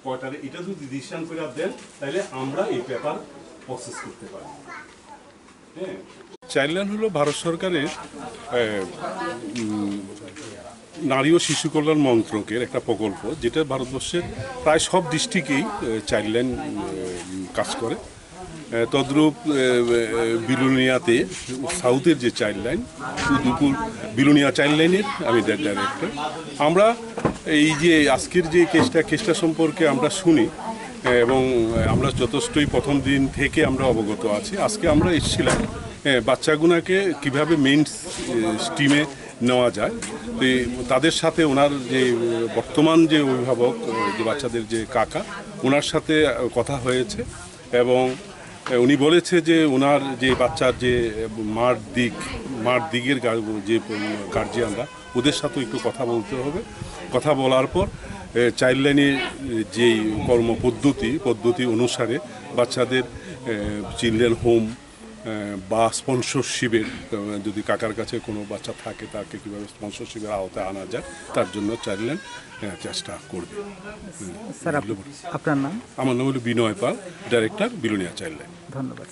কয়টারে এটা যদি ডিসিশন করে দেন তাহলে আমরা এই পেপার প্রসেস করতে পারি। হ্যাঁ, চাইল্ড লাইন হলো ভারত সরকারের নারী ও শিশু কল্যাণ মন্ত্রকের একটা প্রকল্প, যেটা ভারতবর্ষের প্রায় সব ডিস্ট্রিক্টেই চাইল্ড লাইন কাজ করে। তদ্রূপ বিলোনিয়াতে সাউথের যে চাইল্ড লাইন, দুপুর বিলোনিয়া চাইল্ড লাইনের আমি ডাইরেক্টর। আমরা এই যে আজকের যে কেসটা সম্পর্কে আমরা শুনি এবং আমরা যথেষ্টই প্রথম দিন থেকে আমরা অবগত আছি। আজকে আমরা এসেছিলাম বাচ্চাগুনাকে কিভাবে মেইন স্ট্রিমে নেওয়া যায়, তাদের সাথে ওনার যে বর্তমান যে অভিভাবক, যে বাচ্চাদের যে কাকা, ওনার সাথে কথা হয়েছে এবং উনি বলেছে যে ওনার যে বাচ্চার যে মার দিকের যে গার্জিয়ানরা, ওদের সাথেও একটু কথা বলতে হবে। কথা বলার পর চাইল্ড লাইনের যেই পদ্ধতি অনুসারে বাচ্চাদের চিলড্রেন হোম বা স্পন্সরশিপের, যদি কাকার কাছে কোনো বাচ্চা থাকে তাকে কীভাবে স্পন্সরশিপের আওতায় আনা যায় তার জন্য চাইল্ড লাইন চেষ্টা করবে। স্যার, আপনার নাম? আমার নাম হলো বিনয় পাল, ডাইরেক্টর, বিলোনিয়া চাইল্ড লাইন। ধন্যবাদ।